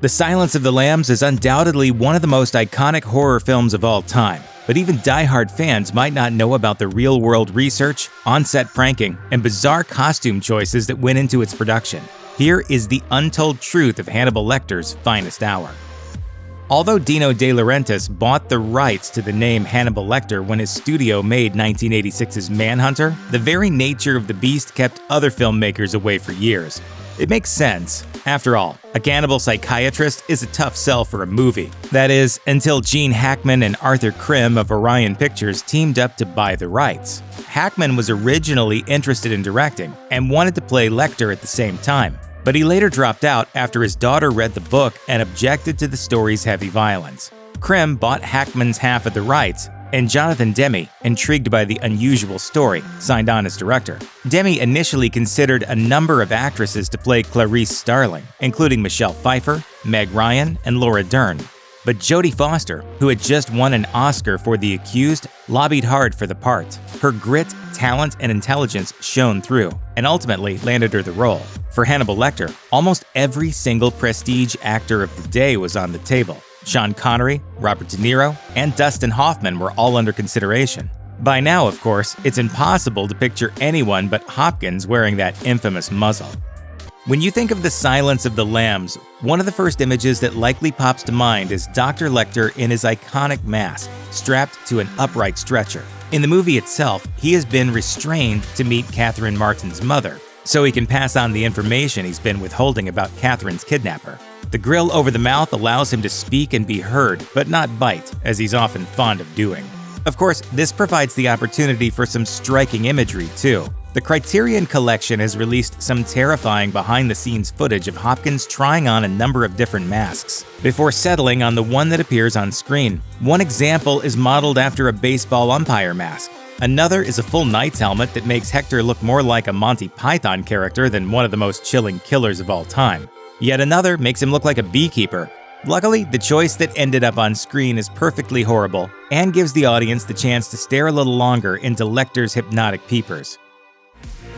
The Silence of the Lambs is undoubtedly one of the most iconic horror films of all time, but even die-hard fans might not know about the real-world research, on-set pranking, and bizarre costume choices that went into its production. Here is the untold truth of Hannibal Lecter's finest hour. Although Dino De Laurentiis bought the rights to the name Hannibal Lecter when his studio made 1986's Manhunter, the very nature of the beast kept other filmmakers away for years. It makes sense. After all, a cannibal psychiatrist is a tough sell for a movie. That is, until Gene Hackman and Arthur Crème of Orion Pictures teamed up to buy the rights. Hackman was originally interested in directing and wanted to play Lecter at the same time, but he later dropped out after his daughter read the book and objected to the story's heavy violence. Crème bought Hackman's half of the rights, and Jonathan Demme, intrigued by the unusual story, signed on as director. Demme initially considered a number of actresses to play Clarice Starling, including Michelle Pfeiffer, Meg Ryan, and Laura Dern. But Jodie Foster, who had just won an Oscar for The Accused, lobbied hard for the part. Her grit, talent, and intelligence shone through, and ultimately landed her the role. For Hannibal Lecter, almost every single prestige actor of the day was on the table. Sean Connery, Robert De Niro, and Dustin Hoffman were all under consideration. By now, of course, it's impossible to picture anyone but Hopkins wearing that infamous muzzle. When you think of The Silence of the Lambs, one of the first images that likely pops to mind is Dr. Lecter in his iconic mask, strapped to an upright stretcher. In the movie itself, he has been restrained to meet Catherine Martin's mother, so he can pass on the information he's been withholding about Catherine's kidnapper. The grill over the mouth allows him to speak and be heard, but not bite, as he's often fond of doing. Of course, this provides the opportunity for some striking imagery, too. The Criterion Collection has released some terrifying behind-the-scenes footage of Hopkins trying on a number of different masks, before settling on the one that appears on screen. One example is modeled after a baseball umpire mask. Another is a full knight's helmet that makes Hector look more like a Monty Python character than one of the most chilling killers of all time. Yet another makes him look like a beekeeper. Luckily, the choice that ended up on screen is perfectly horrible and gives the audience the chance to stare a little longer into Lecter's hypnotic peepers.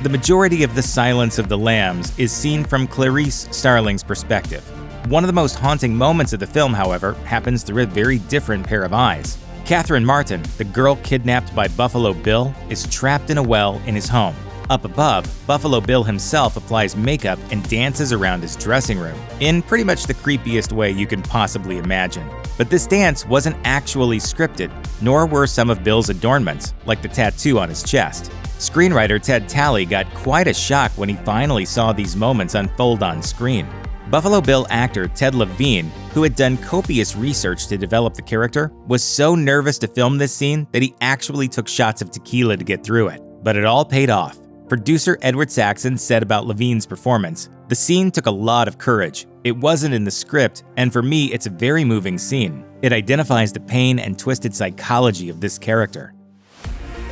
The majority of The Silence of the Lambs is seen from Clarice Starling's perspective. One of the most haunting moments of the film, however, happens through a very different pair of eyes. Catherine Martin, the girl kidnapped by Buffalo Bill, is trapped in a well in his home. Up above, Buffalo Bill himself applies makeup and dances around his dressing room, in pretty much the creepiest way you can possibly imagine. But this dance wasn't actually scripted, nor were some of Bill's adornments, like the tattoo on his chest. Screenwriter Ted Talley got quite a shock when he finally saw these moments unfold on screen. Buffalo Bill actor Ted Levine, who had done copious research to develop the character, was so nervous to film this scene that he actually took shots of tequila to get through it. But it all paid off. Producer Edward Saxon said about Levine's performance, "The scene took a lot of courage. It wasn't in the script, and for me, it's a very moving scene. It identifies the pain and twisted psychology of this character."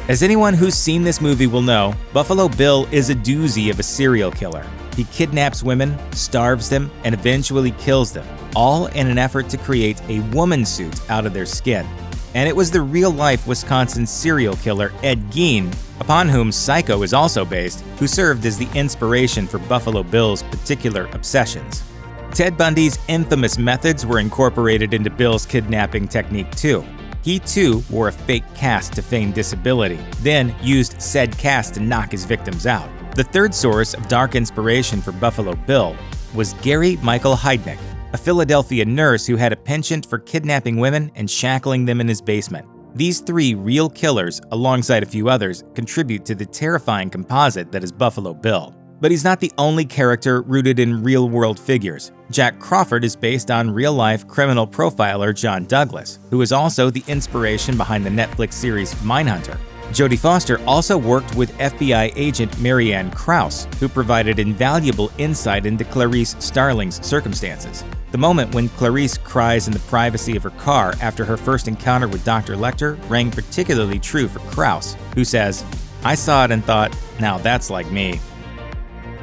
As anyone who's seen this movie will know, Buffalo Bill is a doozy of a serial killer. He kidnaps women, starves them, and eventually kills them, all in an effort to create a woman suit out of their skin. And it was the real-life Wisconsin serial killer Ed Gein, upon whom Psycho is also based, who served as the inspiration for Buffalo Bill's particular obsessions. Ted Bundy's infamous methods were incorporated into Bill's kidnapping technique too. He too wore a fake cast to feign disability, then used said cast to knock his victims out. The third source of dark inspiration for Buffalo Bill was Gary Michael Heidnik, a Philadelphia nurse who had a penchant for kidnapping women and shackling them in his basement. These three real killers, alongside a few others, contribute to the terrifying composite that is Buffalo Bill. But he's not the only character rooted in real-world figures. Jack Crawford is based on real-life criminal profiler John Douglas, who is also the inspiration behind the Netflix series Mindhunter. Jodie Foster also worked with FBI agent Marianne Krause, who provided invaluable insight into Clarice Starling's circumstances. The moment when Clarice cries in the privacy of her car after her first encounter with Dr. Lecter rang particularly true for Krause, who says, "I saw it and thought, now that's like me."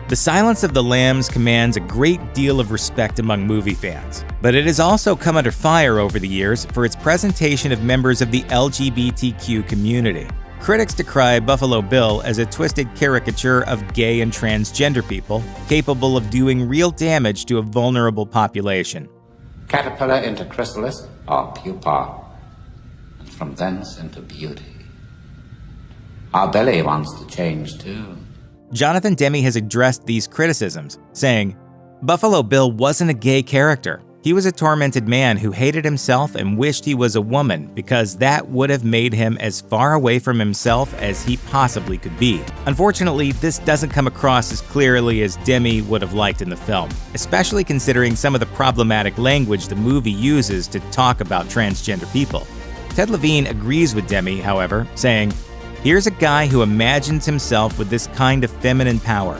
The Silence of the Lambs commands a great deal of respect among movie fans, but it has also come under fire over the years for its presentation of members of the LGBTQ community. Critics decry Buffalo Bill as a twisted caricature of gay and transgender people, capable of doing real damage to a vulnerable population. caterpillar into chrysalis or pupa, and from thence into beauty. Our Billy wants to change too. Jonathan Demme has addressed these criticisms, saying, "Buffalo Bill wasn't a gay character. He was a tormented man who hated himself and wished he was a woman because that would have made him as far away from himself as he possibly could be." Unfortunately, this doesn't come across as clearly as Demme would have liked in the film, especially considering some of the problematic language the movie uses to talk about transgender people. Ted Levine agrees with Demme, however, saying, "Here's a guy who imagines himself with this kind of feminine power,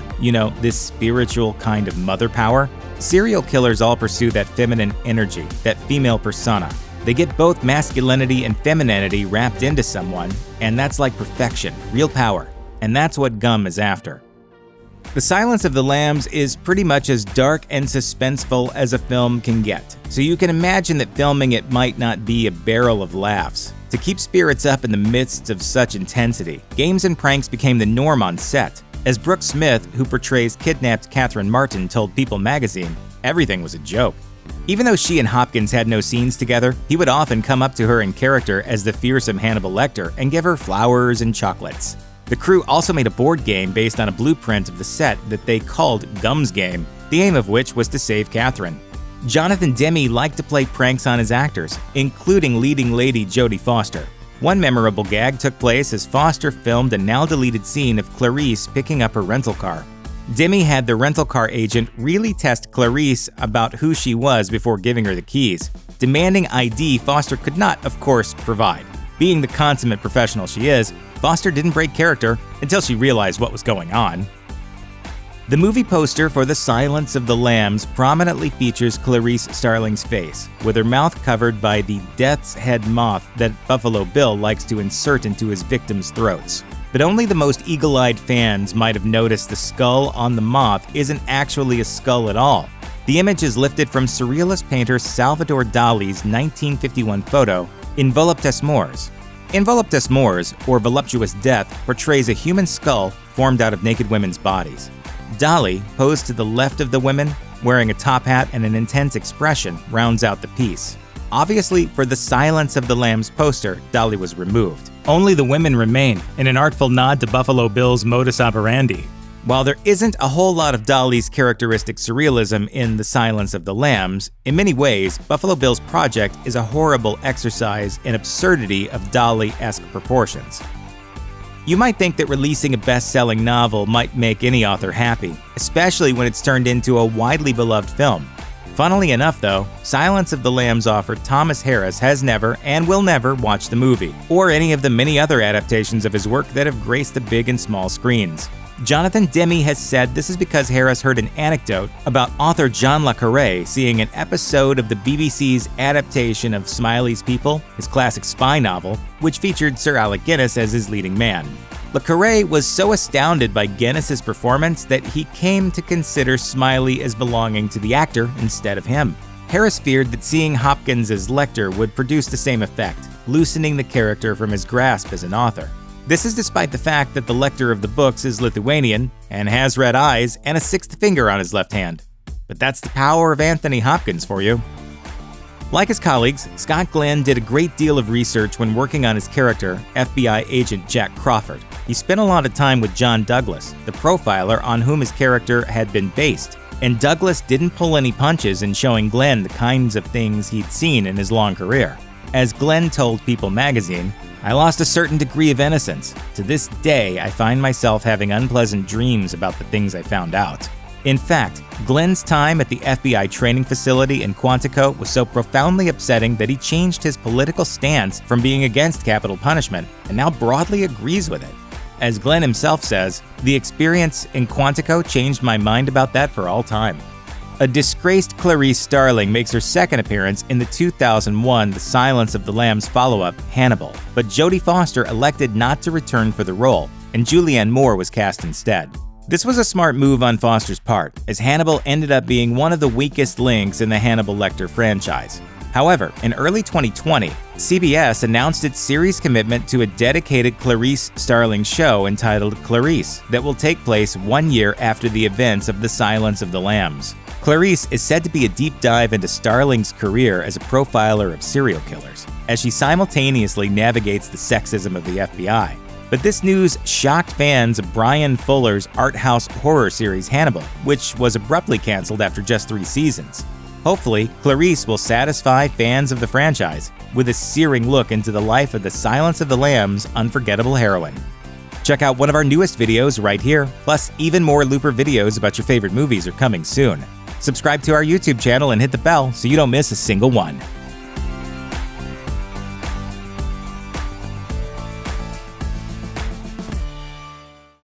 this spiritual kind of mother power. Serial killers all pursue that feminine energy, that female persona. They get both masculinity and femininity wrapped into someone, and that's like perfection, real power. And that's what Gum is after." The Silence of the Lambs is pretty much as dark and suspenseful as a film can get, so you can imagine that filming it might not be a barrel of laughs. To keep spirits up in the midst of such intensity, games and pranks became the norm on set. As Brooke Smith, who portrays kidnapped Catherine Martin, told People magazine, everything was a joke. Even though she and Hopkins had no scenes together, he would often come up to her in character as the fearsome Hannibal Lecter and give her flowers and chocolates. The crew also made a board game based on a blueprint of the set that they called Gum's Game, the aim of which was to save Catherine. Jonathan Demme liked to play pranks on his actors, including leading lady Jodie Foster. One memorable gag took place as Foster filmed a now-deleted scene of Clarice picking up her rental car. Demme had the rental car agent really test Clarice about who she was before giving her the keys, demanding ID Foster could not, of course, provide. Being the consummate professional she is, Foster didn't break character until she realized what was going on. The movie poster for The Silence of the Lambs prominently features Clarice Starling's face, with her mouth covered by the death's head moth that Buffalo Bill likes to insert into his victims' throats. But only the most eagle-eyed fans might have noticed the skull on the moth isn't actually a skull at all. The image is lifted from surrealist painter Salvador Dali's 1951 photo, In Voluptuous Mors. In Voluptuous Mors, or Voluptuous Death, portrays a human skull formed out of naked women's bodies. Dali, posed to the left of the women, wearing a top hat and an intense expression, rounds out the piece. Obviously, for the Silence of the Lambs poster, Dali was removed. Only the women remain, in an artful nod to Buffalo Bill's modus operandi. While there isn't a whole lot of Dali's characteristic surrealism in The Silence of the Lambs, in many ways, Buffalo Bill's project is a horrible exercise in absurdity of Dali-esque proportions. You might think that releasing a best-selling novel might make any author happy, especially when it's turned into a widely beloved film. Funnily enough, though, Silence of the Lambs author Thomas Harris has never and will never watch the movie, or any of the many other adaptations of his work that have graced the big and small screens. Jonathan Demme has said this is because Harris heard an anecdote about author John le Carré seeing an episode of the BBC's adaptation of Smiley's People, his classic spy novel, which featured Sir Alec Guinness as his leading man. Le Carré was so astounded by Guinness's performance that he came to consider Smiley as belonging to the actor instead of him. Harris feared that seeing Hopkins as Lecter would produce the same effect, loosening the character from his grasp as an author. This is despite the fact that the Lecter of the books is Lithuanian and has red eyes and a sixth finger on his left hand. But that's the power of Anthony Hopkins for you. Like his colleagues, Scott Glenn did a great deal of research when working on his character, FBI agent Jack Crawford. He spent a lot of time with John Douglas, the profiler on whom his character had been based, and Douglas didn't pull any punches in showing Glenn the kinds of things he'd seen in his long career. As Glenn told People magazine, "I lost a certain degree of innocence. To this day, I find myself having unpleasant dreams about the things I found out." In fact, Glenn's time at the FBI training facility in Quantico was so profoundly upsetting that he changed his political stance from being against capital punishment and now broadly agrees with it. As Glenn himself says, "The experience in Quantico changed my mind about that for all time." A disgraced Clarice Starling makes her second appearance in the 2001 The Silence of the Lambs follow-up, Hannibal, but Jodie Foster elected not to return for the role, and Julianne Moore was cast instead. This was a smart move on Foster's part, as Hannibal ended up being one of the weakest links in the Hannibal Lecter franchise. However, in early 2020, CBS announced its series commitment to a dedicated Clarice Starling show entitled Clarice that will take place 1 year after the events of The Silence of the Lambs. Clarice is said to be a deep dive into Starling's career as a profiler of serial killers, as she simultaneously navigates the sexism of the FBI. But this news shocked fans of Brian Fuller's art house horror series Hannibal, which was abruptly canceled after just 3 seasons. Hopefully, Clarice will satisfy fans of the franchise with a searing look into the life of the Silence of the Lambs' unforgettable heroine. Check out one of our newest videos right here, plus even more Looper videos about your favorite movies are coming soon. Subscribe to our YouTube channel and hit the bell so you don't miss a single one.